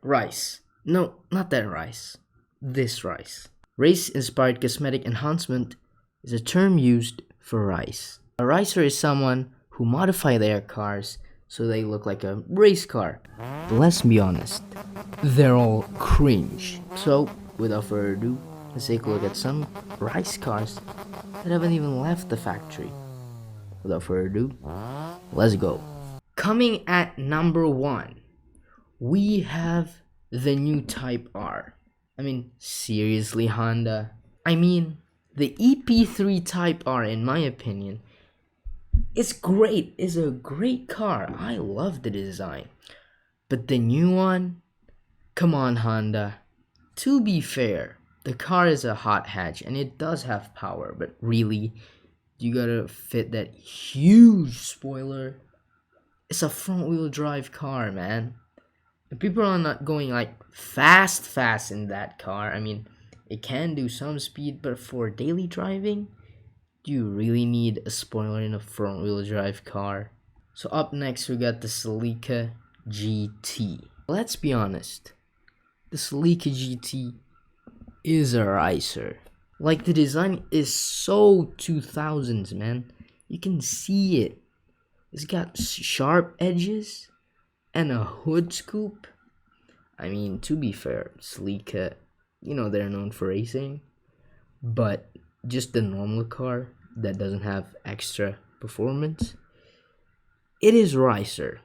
Rice. No, not that rice. This rice. Race-inspired cosmetic enhancement is a term used for rice. A racer is someone who modify their cars so they look like a race car. But let's be honest, they're all cringe. So, without further ado, let's take a look at some rice cars that haven't even left the factory. Without further ado, let's go. Coming at number 1, we have the new Type R. I mean, seriously, Honda? I mean, the EP3 Type R, in my opinion, it's great. It's a great car. I love the design. But the new one? Come on, Honda. To be fair, the car is a hot hatch and it does have power, but really, you gotta fit that huge spoiler. It's a front wheel drive car, man. And people are not going like fast in that car. I mean, it can do some speed, but for daily driving, do you really need a spoiler in a front wheel drive car? So up next we got the Celica GT. Let's be honest, the Celica GT is a ricer. Like, the design is so 2000s, man. You can see it. It's got sharp edges and a hood scoop. I mean, to be fair, Celica, they're known for racing, but just the normal car that doesn't have extra performance, it is ricer.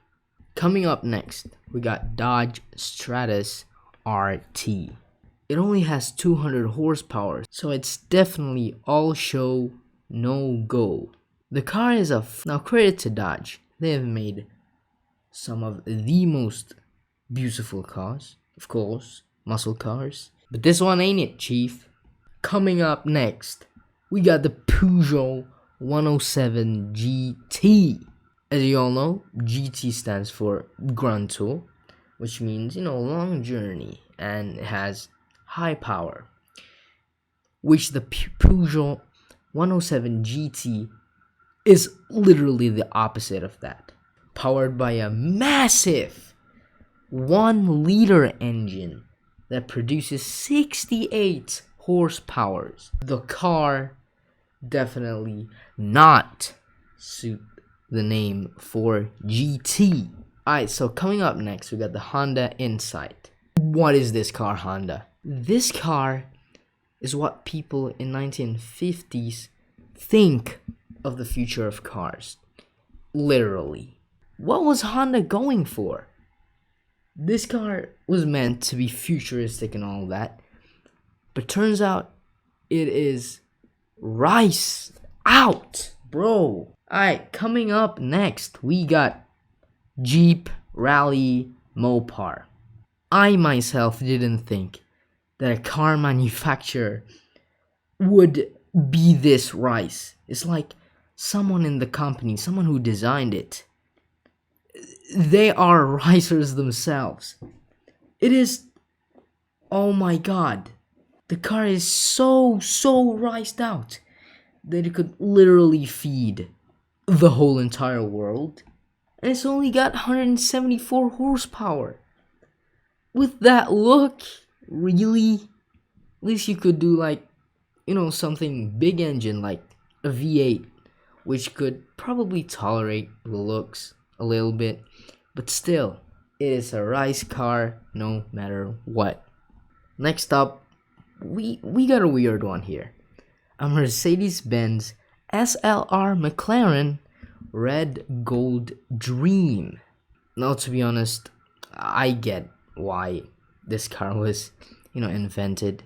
Coming up next, we got Dodge Stratus RT. It only has 200 horsepower, so it's definitely all show, no go. The car is now, credit to Dodge. They have made some of the most beautiful cars, of course, muscle cars. But this one ain't it, chief. Coming up next, we got the Peugeot 107 GT. As you all know, GT stands for Grand Tour, which means, long journey, and it has high power, which the Peugeot 107 GT is literally the opposite of that. Powered by a massive 1-liter engine that produces 68 horsepower. The car definitely not suit the name for GT. Alright, so coming up next, we got the Honda Insight. What is this car, Honda? This car is what people in 1950s think of the future of cars. Literally. What was Honda going for? This car was meant to be futuristic and all that, but turns out it is rice out, bro. Alright, coming up next, we got Jeep Rally Mopar. I myself didn't think that a car manufacturer would be this rice. It's like someone in the company, someone who designed it, they are ricers themselves. It is, oh my god, the car is so riced out that it could literally feed the whole entire world. And it's only got 174 horsepower. With that look, really? At least you could do something big engine like a V8, which could probably tolerate the looks a little bit, but still, it is a rice car no matter what. Next up, we got a weird one here. A Mercedes-Benz SLR McLaren Red Gold Dream. Now, to be honest, I get why this car was, invented.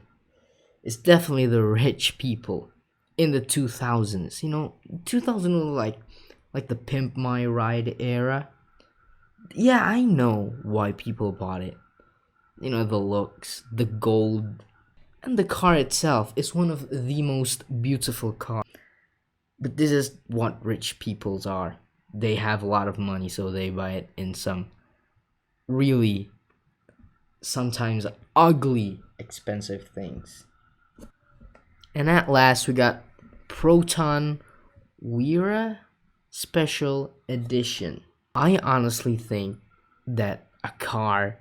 It's definitely the rich people in the 2000s. 2000 was like the Pimp My Ride era. Yeah, I know why people bought it. The looks, the gold, and the car itself is one of the most beautiful cars. But this is what rich peoples are. They have a lot of money, so they buy it in some really, sometimes ugly, expensive things. And at last, we got Proton Wera Special Edition. I honestly think that a car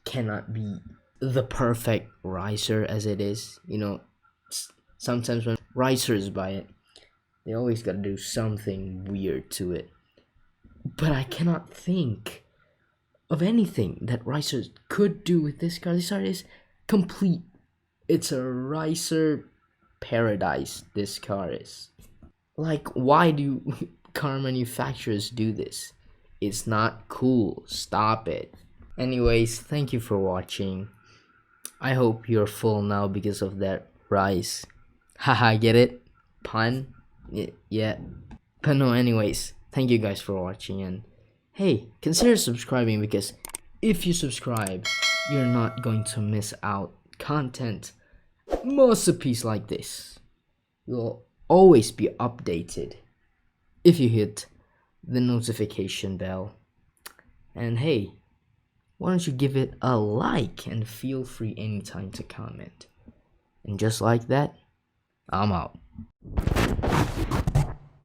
cannot be the perfect ricer as it is. You know, sometimes when ricers buy it, they always gotta do something weird to it. But I cannot think of anything that ricers could do with this car. This car is complete. It's a ricer paradise, this car is. Like, why do car manufacturers do this? It's not cool. Stop it. Anyways, thank you for watching. I hope you're full now because of that rice. Haha, get it? Pun? Yeah. But no, anyways, thank you guys for watching, and hey, consider subscribing, because if you subscribe, you're not going to miss out content masterpiece like this. You'll always be updated if you hit the notification bell. And hey, why don't you give it a like, and feel free anytime to comment. And just like that, I'm out.